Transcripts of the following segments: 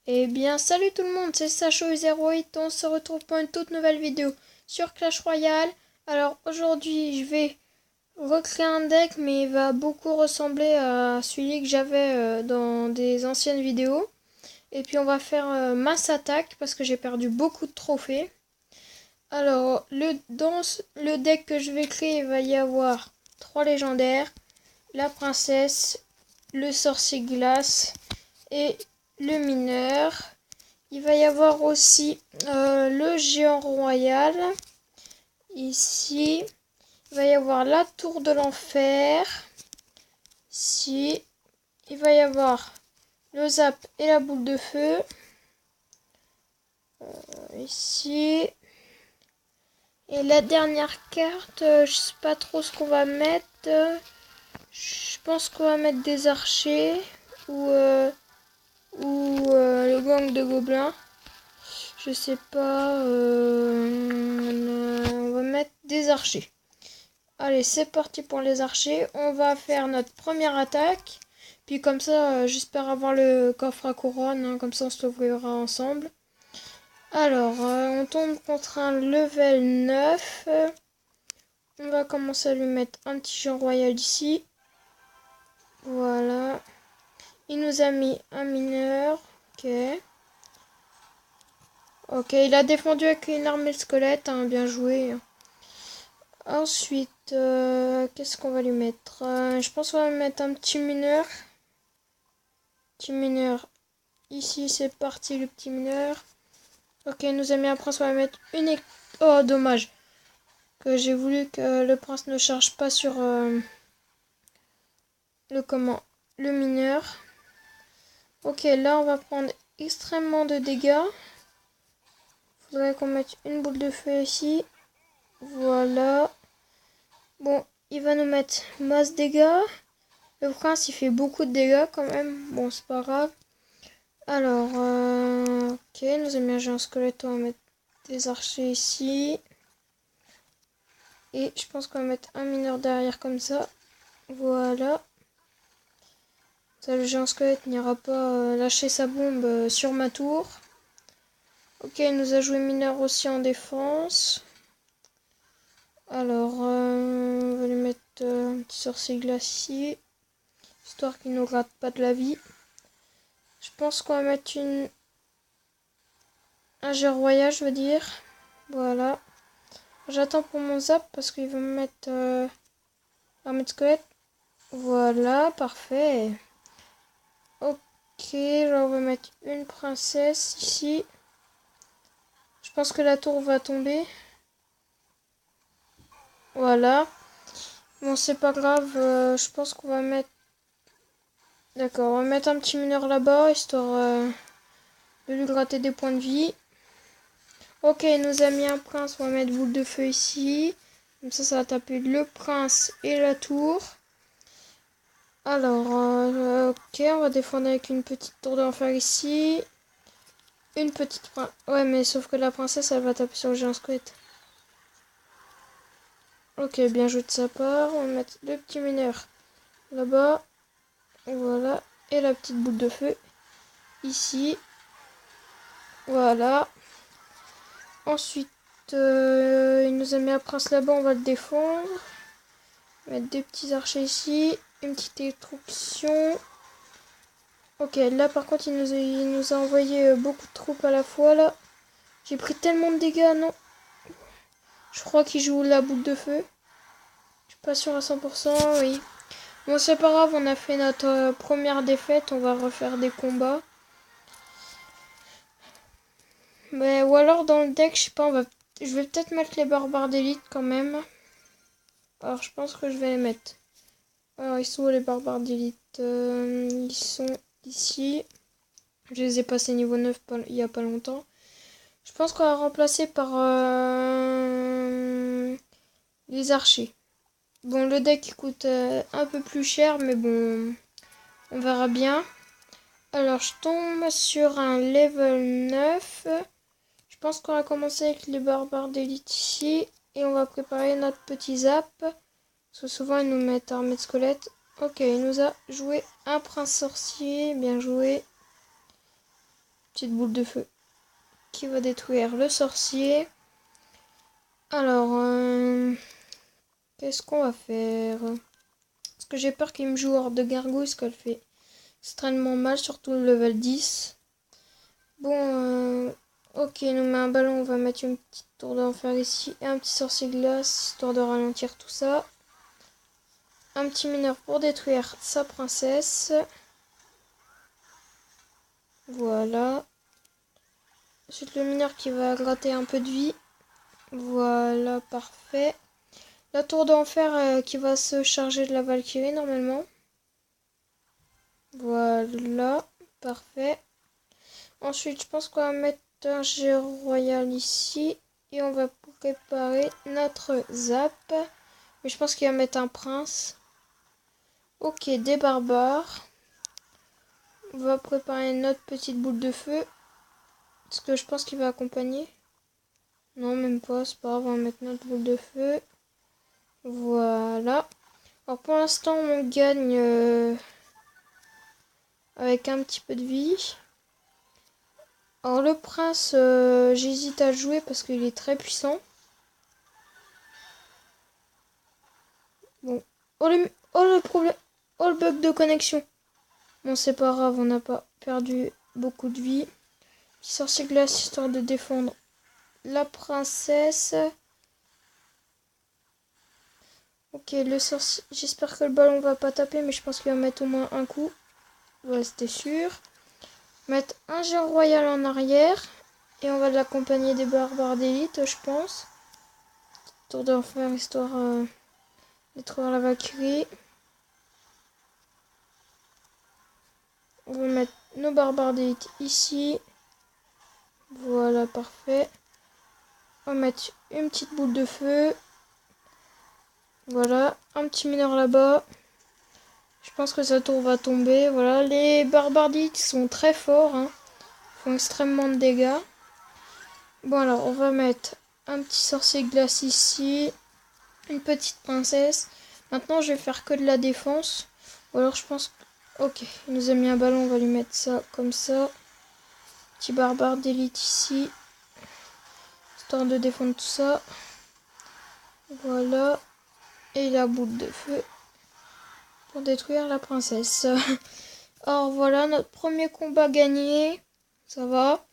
Eh bien, salut tout le monde, c'est Sacho08, on se retrouve pour une toute nouvelle vidéo sur Clash Royale. Alors aujourd'hui, je vais recréer un deck, mais il va beaucoup ressembler à celui que j'avais dans des anciennes vidéos. Et puis on va faire masse attaque parce que j'ai perdu beaucoup de trophées. Alors, dans le deck que je vais créer, il va y avoir 3 légendaires, la princesse, le sorcier glace et le mineur. Il va y avoir aussi le géant royal. Ici, il va y avoir la tour de l'enfer. Ici, il va y avoir le zap et la boule de feu. Ici. Et la dernière carte, je sais pas trop ce qu'on va mettre. Je pense qu'on va mettre des archers ou le gang de gobelins. Je sais pas. On va mettre des archers. Allez, c'est parti pour les archers. On va faire notre première attaque. Puis comme ça, j'espère avoir le coffre à couronne. Hein, comme ça, on se l'ouvrira ensemble. Alors, on tombe contre un level 9. On va commencer à lui mettre un petit géant royal ici. Voilà. Il nous a mis un mineur. Ok. Ok, il a défendu avec une armée de squelette. Hein, bien joué. Ensuite, qu'est-ce qu'on va lui mettre? Je pense qu'on va lui mettre un petit mineur. Petit mineur. Ici, c'est parti, le petit mineur. Ok, il nous a mis un prince. On va mettre une... Oh, dommage. Que j'ai voulu que le prince ne charge pas sur le mineur. Ok, là, on va prendre extrêmement de dégâts. Faudrait qu'on mette une boule de feu ici. Voilà. Bon, il va nous mettre masse dégâts. Le prince, il fait beaucoup de dégâts quand même. Bon, c'est pas grave. Alors, ok, nous avons mis un géant squelette. On va mettre des archers ici. Et je pense qu'on va mettre un mineur derrière comme ça. Voilà. Ça, le géant squelette n'ira pas lâcher sa bombe sur ma tour. Ok, il nous a joué mineur aussi en défense. Alors, on va lui mettre un petit sorcier glacier. Histoire qu'il ne nous rate pas de la vie. Je pense qu'on va mettre un géant royal, je veux dire. Voilà. J'attends pour mon zap parce qu'il va me mettre l'armée de squelette. Voilà, parfait. Ok, là on va mettre une princesse ici. Je pense que la tour va tomber. Voilà. Bon, c'est pas grave. Je pense qu'on va mettre... D'accord, on va mettre un petit mineur là-bas, histoire de lui gratter des points de vie. Ok, il nous a mis un prince. On va mettre boule de feu ici. Comme ça va taper le prince et la tour. Alors, ok, on va défendre avec une petite tour d'enfer ici. Une petite princesse. Ouais, mais sauf que la princesse, elle va taper sur le géant squelette. Ok, bien joué de sa part. On va mettre le petit mineur là-bas. Voilà. Et la petite boule de feu ici. Voilà. Ensuite, il nous a mis un prince là-bas. On va le défendre. Mettre des petits archers ici. Une petite électrocution. Ok, là par contre, il nous a envoyé beaucoup de troupes à la fois là. J'ai pris tellement de dégâts, non. Je crois qu'il joue la boule de feu. Je suis pas sûr à 100%, oui. Bon, c'est pas grave, on a fait notre première défaite. On va refaire des combats. Mais, ou alors dans le deck, je sais pas, je vais peut-être mettre les barbares d'élite quand même. Alors, je pense que je vais les mettre. Alors, ils sont où les barbares d'élite? Ils sont ici. Je les ai passés niveau 9 il y a pas longtemps. Je pense qu'on va remplacer par les archers. Bon, le deck il coûte un peu plus cher, mais bon, on verra bien. Alors, je tombe sur un level 9. Je pense qu'on va commencer avec les barbares d'élite ici. Et on va préparer notre petit zap. Parce que souvent, ils nous mettent armée de squelette. Ok, il nous a joué un prince sorcier. Bien joué. Petite boule de feu qui va détruire le sorcier. Alors, qu'est-ce qu'on va faire? Parce que j'ai peur qu'il me joue hors de gargouille, ce qu'elle fait extrêmement mal, surtout le level 10. Bon, ok, il nous met un ballon, on va mettre une petite tour d'enfer ici et un petit sorcier glace, histoire de ralentir tout ça. Un petit mineur pour détruire sa princesse. Voilà. Ensuite, le mineur qui va gratter un peu de vie. Voilà, parfait. La tour d'enfer qui va se charger de la Valkyrie normalement. Voilà, parfait. Ensuite, je pense qu'on va mettre un géant royal ici. Et on va préparer notre zap. Mais je pense qu'il va mettre un prince. Ok, des barbares. On va préparer notre petite boule de feu. Est-ce que je pense qu'il va accompagner? Non, même pas, c'est pas grave, on va mettre notre boule de feu. Voilà. Alors pour l'instant, on gagne avec un petit peu de vie. Alors le prince, j'hésite à le jouer parce qu'il est très puissant. Bon. Oh le problème. Oh le bug de connexion. Bon, c'est pas grave, on n'a pas perdu beaucoup de vie. Petit sorcier glace histoire de défendre la princesse. Ok, le sorcier. J'espère que le ballon va pas taper, mais je pense qu'il va mettre au moins un coup. Ouais, c'était sûr. Mettre un géant royal en arrière. Et on va l'accompagner des barbares d'élite, je pense. Tour d'enfer, histoire de détruire la Valkyrie. On va mettre nos barbares d'élite ici. Voilà, parfait. On va mettre une petite boule de feu. Voilà, un petit mineur là-bas. Je pense que sa tour va tomber. Voilà, les barbares d'élite sont très forts. Hein. Ils font extrêmement de dégâts. Bon, alors, on va mettre un petit sorcier glace ici. Une petite princesse. Maintenant, je vais faire que de la défense. Ou alors, je pense... Ok, il nous a mis un ballon. On va lui mettre ça comme ça. Petit barbare d'élite ici. Histoire de défendre tout ça. Voilà. Et la boule de feu. Pour détruire la princesse. Alors, voilà, notre premier combat gagné. Ça va.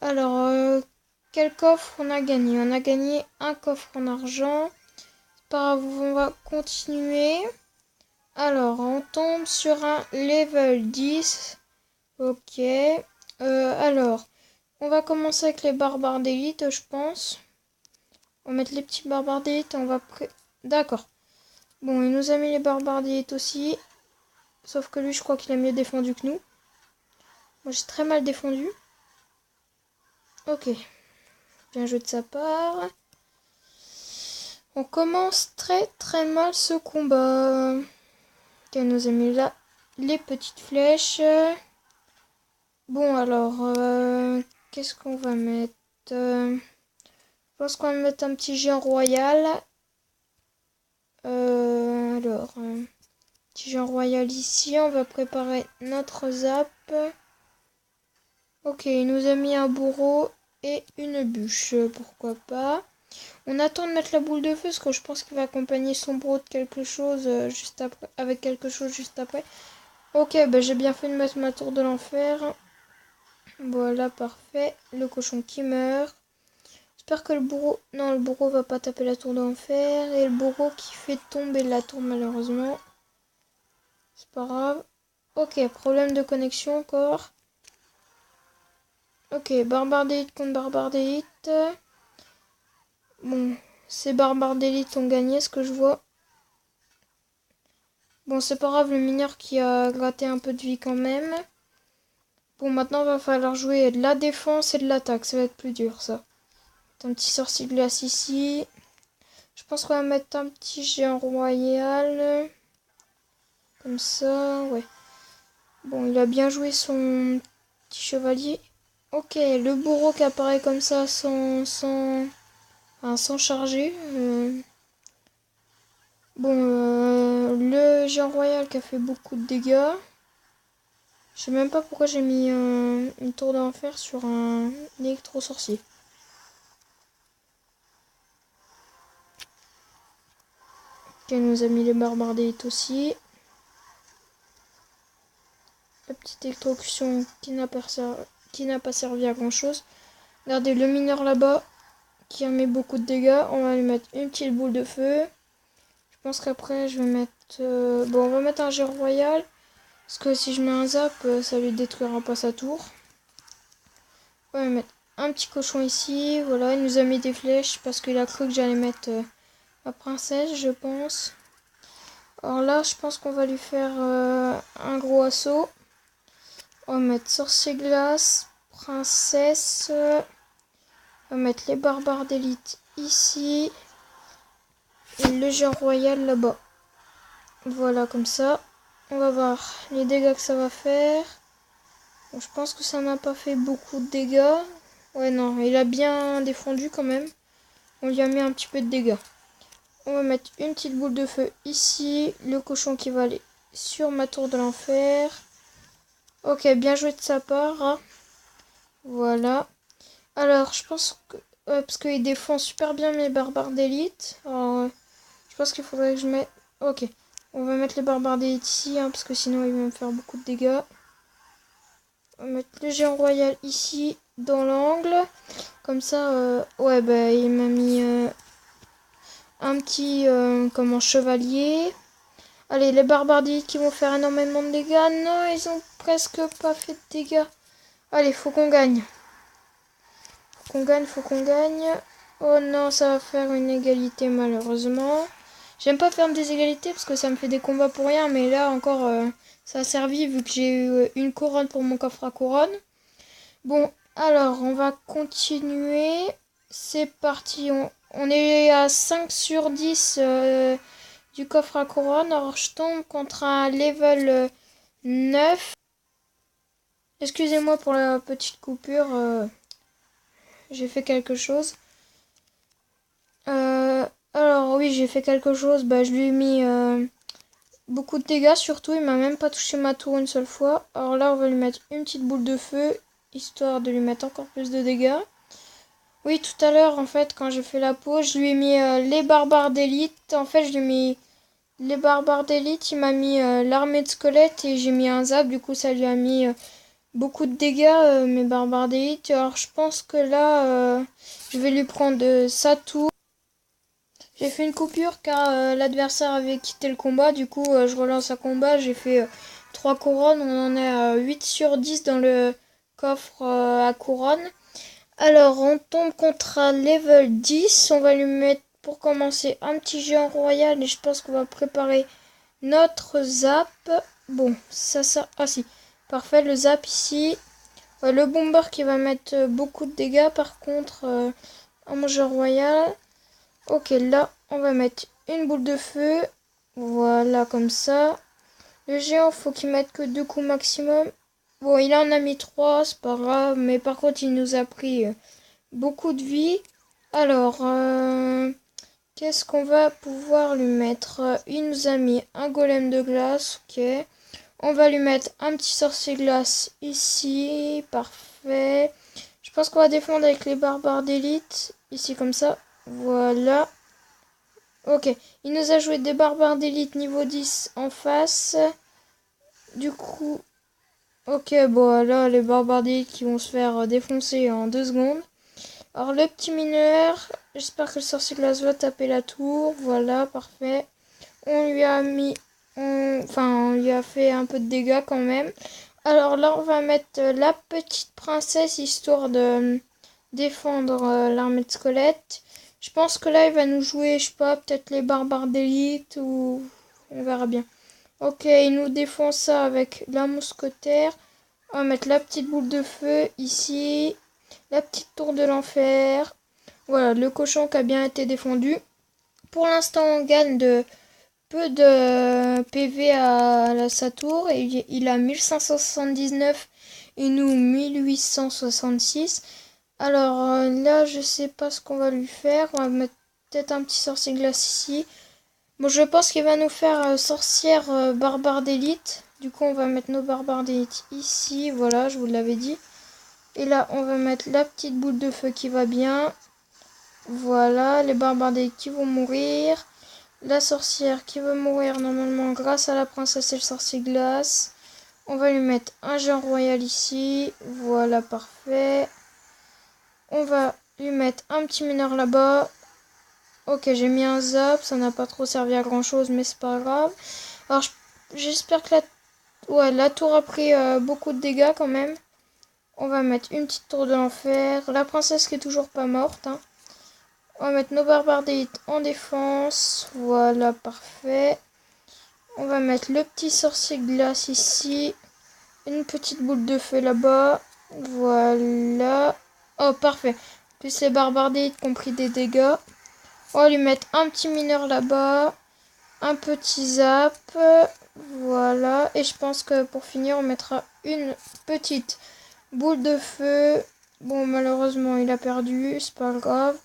Alors, quel coffre on a gagné? On a gagné un coffre en argent. C'est pas grave, on va continuer. Alors, on tombe sur un level 10. Ok. Alors, on va commencer avec les barbares d'élite, je pense. On va mettre les petits barbares d'élite. On va... D'accord. Bon, il nous a mis les barbares d'élite aussi. Sauf que lui, je crois qu'il a mieux défendu que nous. Moi, j'ai très mal défendu. Ok. Bien joué de sa part. On commence très très mal ce combat. Elle nous a mis là les petites flèches. Bon alors, qu'est-ce qu'on va mettre? Je pense qu'on va mettre un petit géant royal. Alors, petit géant royal ici. On va préparer notre zap. Ok, il nous a mis un bourreau et une bûche. Pourquoi pas? On attend de mettre la boule de feu parce que je pense qu'il va accompagner son bourreau de quelque chose juste après, avec quelque chose juste après. Ok, bah j'ai bien fait de mettre ma tour de l'enfer. Voilà, parfait. Le cochon qui meurt. J'espère que le bourreau... Non, le bourreau va pas taper la tour d'enfer. Et le bourreau qui fait tomber la tour malheureusement. C'est pas grave. Ok, problème de connexion encore. Ok, barbare d'élite contre barbare d'élite. Bon, ces barbares d'élite ont gagné, ce que je vois. Bon, c'est pas grave, le mineur qui a gratté un peu de vie quand même. Bon, maintenant, il va falloir jouer de la défense et de l'attaque. Ça va être plus dur, ça. Un petit sorcier glace ici. Je pense qu'on va mettre un petit géant royal. Comme ça, ouais. Bon, il a bien joué son petit chevalier. Ok, le bourreau qui apparaît comme ça sans charger. Bon, le géant royal qui a fait beaucoup de dégâts. Je sais même pas pourquoi j'ai mis une tour d'enfer sur un électro-sorcier. Ok, elle nous a mis les barbares d'élite aussi. La petite électrocution qui n'a pas servi à grand chose. Regardez le mineur là-bas qui a mis beaucoup de dégâts. On va lui mettre une petite boule de feu. Je pense qu'après je vais mettre... bon, on va mettre un jet royal. Parce que si je mets un zap, ça lui détruira pas sa tour. On va mettre un petit cochon ici. Voilà, il nous a mis des flèches parce qu'il a cru que j'allais mettre la princesse, je pense. Alors là, je pense qu'on va lui faire un gros assaut. On va mettre sorcier glace, princesse. On va mettre les barbares d'élite ici. Et le géant royal là-bas. Voilà, comme ça. On va voir les dégâts que ça va faire. Bon, je pense que ça n'a pas fait beaucoup de dégâts. Ouais, non, il a bien défendu quand même. On lui a mis un petit peu de dégâts. On va mettre une petite boule de feu ici. Le cochon qui va aller sur ma tour de l'enfer. Ok, bien joué de sa part. Hein. Voilà. Alors, je pense que... parce qu'il défend super bien mes barbares d'élite. Alors, je pense qu'il faudrait que je mette... Ok. On va mettre les barbares d'élite ici, hein, parce que sinon il va me faire beaucoup de dégâts. On va mettre le géant royal ici, dans l'angle. Comme ça, ouais, bah, il m'a mis un petit, comment, chevalier. Allez, les barbares d'élite qui vont faire énormément de dégâts. Non, ils ont presque pas fait de dégâts. Allez, faut qu'on gagne. Faut qu'on gagne. Oh non, ça va faire une égalité malheureusement. J'aime pas faire des égalités parce que ça me fait des combats pour rien. Mais là encore, ça a servi vu que j'ai eu une couronne pour mon coffre à couronne. Bon, alors on va continuer. C'est parti. On est à 5 sur 10 du coffre à couronne. Alors je tombe contre un level 9. Excusez-moi pour la petite coupure. J'ai fait quelque chose. Alors oui, j'ai fait quelque chose. Bah, je lui ai mis beaucoup de dégâts. Surtout, il m'a même pas touché ma tour une seule fois. Alors là, on va lui mettre une petite boule de feu. Histoire de lui mettre encore plus de dégâts. Oui, tout à l'heure, en fait, quand j'ai fait la pause, je lui ai mis les barbares d'élite. En fait, je lui ai mis les barbares d'élite. Il m'a mis l'armée de squelettes et j'ai mis un zap. Du coup, ça lui a mis beaucoup de dégâts, mes barbares d'élite. Alors, je pense que là, je vais lui prendre sa tour. J'ai fait une coupure car l'adversaire avait quitté le combat. Du coup, je relance un combat. J'ai fait 3 couronnes. On en est à 8 sur 10 dans le coffre à couronne. Alors, on tombe contre un level 10. On va lui mettre, pour commencer, un petit géant royal. Et je pense qu'on va préparer notre zap. Bon, ça... Ah si, parfait, le zap ici. Le bomber qui va mettre beaucoup de dégâts. Par contre, un géant royal. Ok, là, on va mettre une boule de feu. Voilà, comme ça. Le géant, faut qu'il mette que 2 coups maximum. Bon, il en a mis 3, c'est pas grave. Mais par contre, il nous a pris beaucoup de vie. Alors, qu'est-ce qu'on va pouvoir lui mettre? Il nous a mis un golem de glace, ok. On va lui mettre un petit sorcier glace ici, parfait. Je pense qu'on va défendre avec les barbares d'élite, ici comme ça. Voilà. Ok, il nous a joué des barbares d'élite niveau 10 en face. Du coup, ok, bon là, les barbares d'élite qui vont se faire défoncer en 2 secondes. Alors le petit mineur, j'espère que le sorcier glace va taper la tour. Voilà, parfait. On lui a mis... on lui a fait un peu de dégâts quand même. Alors là, on va mettre la petite princesse, histoire de défendre l'armée de squelettes. Je pense que là, il va nous jouer, je sais pas, peut-être les barbares d'élite ou... On verra bien. Ok, il nous défend ça avec la mousquetaire. On va mettre la petite boule de feu ici. La petite tour de l'enfer. Voilà, le cochon qui a bien été défendu. Pour l'instant, on gagne de peu de PV à sa tour. Et il a 1579 et nous 1866. Alors là, je sais pas ce qu'on va lui faire. On va mettre peut-être un petit sorcier glace ici. Bon, je pense qu'il va nous faire sorcière barbare d'élite. Du coup, on va mettre nos barbares d'élite ici. Voilà, je vous l'avais dit. Et là, on va mettre la petite boule de feu qui va bien. Voilà, les barbares d'élite qui vont mourir. La sorcière qui va mourir normalement grâce à la princesse et le sorcier glace. On va lui mettre un géant royal ici. Voilà, parfait. On va lui mettre un petit mineur là-bas. Ok, j'ai mis un zap. Ça n'a pas trop servi à grand-chose, mais c'est pas grave. Alors, j'espère que la tour a pris beaucoup de dégâts quand même. On va mettre une petite tour de l'enfer. La princesse qui est toujours pas morte. Hein. On va mettre nos barbares d'élite en défense. Voilà, parfait. On va mettre le petit sorcier glace ici. Une petite boule de feu là-bas. Voilà. Oh, parfait. Plus les barbares d'élite qui ont pris des dégâts. On va lui mettre un petit mineur là-bas. Un petit zap. Voilà. Et je pense que pour finir, on mettra une petite boule de feu. Bon, malheureusement, il a perdu. C'est pas grave.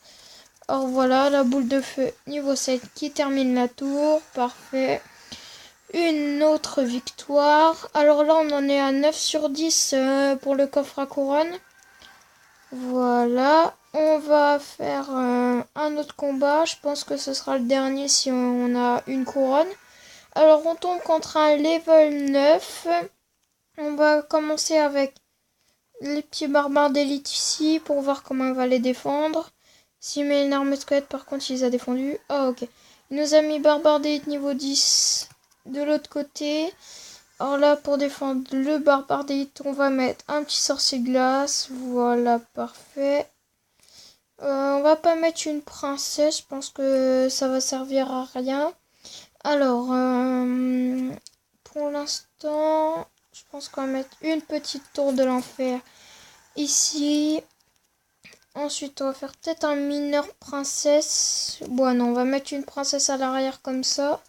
Alors voilà, la boule de feu niveau 7 qui termine la tour. Parfait. Une autre victoire. Alors là, on en est à 9 sur 10 pour le coffre à couronne. Voilà. On va faire un autre combat. Je pense que ce sera le dernier si on a une couronne. Alors, on tombe contre un level 9. On va commencer avec les petits barbares d'élite ici pour voir comment on va les défendre. S'il met une arme squelette, par contre, il les a défendus. Ah, ok. Il nous a mis barbare d'élite niveau 10 de l'autre côté. Alors là, pour défendre le barbare d'élite, on va mettre un petit sorcier glace. Voilà, parfait. On va pas mettre une princesse. Je pense que ça va servir à rien. Alors, pour l'instant, je pense qu'on va mettre une petite tour de l'enfer ici. Ensuite, on va faire peut-être un mineur princesse. Bon, non, on va mettre une princesse à l'arrière comme ça.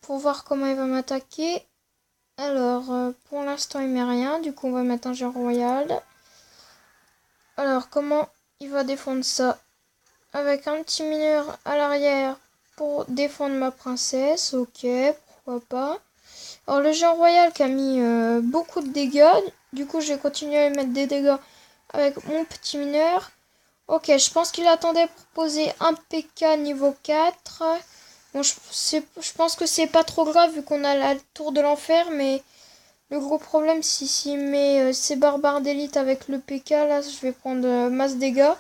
Pour voir comment il va m'attaquer. Alors, pour l'instant, il met rien. Du coup, on va mettre un géant royal. Alors, comment il va défendre ça? Avec un petit mineur à l'arrière pour défendre ma princesse. Ok, pourquoi pas. Alors, le géant royal qui a mis beaucoup de dégâts. Du coup, je vais continuer à mettre des dégâts avec mon petit mineur. Ok, je pense qu'il attendait pour poser un PK niveau 4. Bon, je pense que c'est pas trop grave vu qu'on a la tour de l'enfer, mais le gros problème, c'est s'il met ses barbares d'élite avec le PK, là, je vais prendre masse dégâts.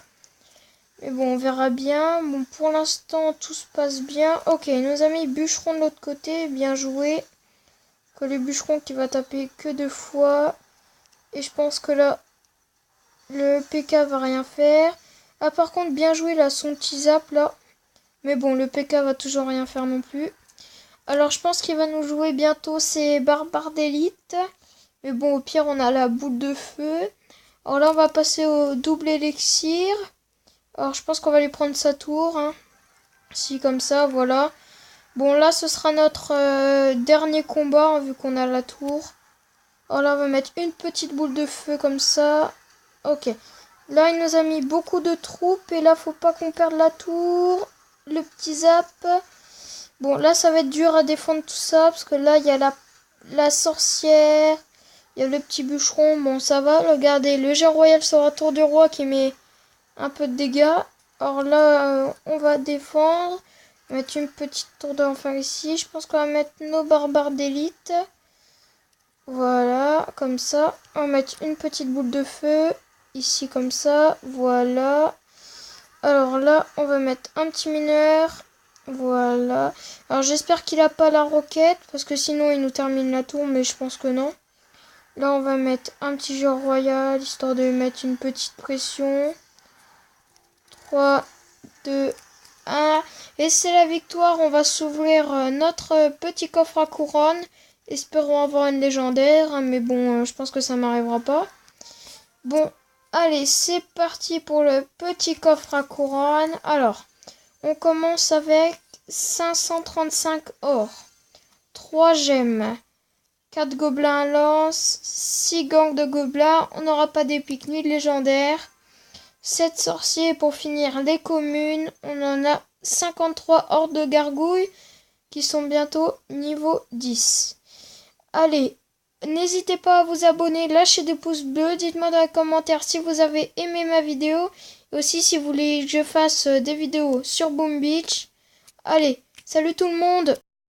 Mais bon, on verra bien. Bon, pour l'instant, tout se passe bien. Ok, nos amis bûcherons de l'autre côté, bien joué. Que les bûcherons qui va taper que 2 fois. Et je pense que là, le PK va rien faire. Ah, par contre, bien joué là, son petit zap là. Mais bon, le PK va toujours rien faire non plus. Alors, je pense qu'il va nous jouer bientôt ses barbares d'élite. Mais bon, au pire, on a la boule de feu. Alors là, on va passer au double élixir. Alors, je pense qu'on va lui prendre sa tour. Hein. Si, comme ça, voilà. Bon, là, ce sera notre dernier combat, hein, vu qu'on a la tour. Alors là, on va mettre une petite boule de feu comme ça. Ok. Là, il nous a mis beaucoup de troupes. Et là, faut pas qu'on perde la tour. Le petit zap. Bon, là, ça va être dur à défendre tout ça. Parce que là, il y a la sorcière. Il y a le petit bûcheron. Bon, ça va. Regardez, le géant royal sur la tour du roi qui met un peu de dégâts. Alors là, on va défendre. On va mettre une petite tour de l'enfer ici. Je pense qu'on va mettre nos barbares d'élite. Voilà, comme ça. On va mettre une petite boule de feu. Ici, comme ça. Voilà. Alors là, on va mettre un petit mineur. Voilà. Alors j'espère qu'il a pas la roquette. Parce que sinon, il nous termine la tour. Mais je pense que non. Là, on va mettre un petit géant royal. Histoire de lui mettre une petite pression. 3, 2, 1. Et c'est la victoire. On va s'ouvrir notre petit coffre à couronne. Espérons avoir une légendaire. Mais bon, je pense que ça m'arrivera pas. Bon, allez, c'est parti pour le petit coffre à couronne. Alors, on commence avec 535 or, 3 gemmes, 4 gobelins à lance, 6 gangs de gobelins. On n'aura pas d'épique ni de légendaire. 7 sorciers pour finir les communes. On en a 53 hordes de gargouilles qui sont bientôt niveau 10. Allez, n'hésitez pas à vous abonner, lâchez des pouces bleus, dites-moi dans les commentaires si vous avez aimé ma vidéo. Et aussi si vous voulez que je fasse des vidéos sur Boom Beach. Allez, salut tout le monde!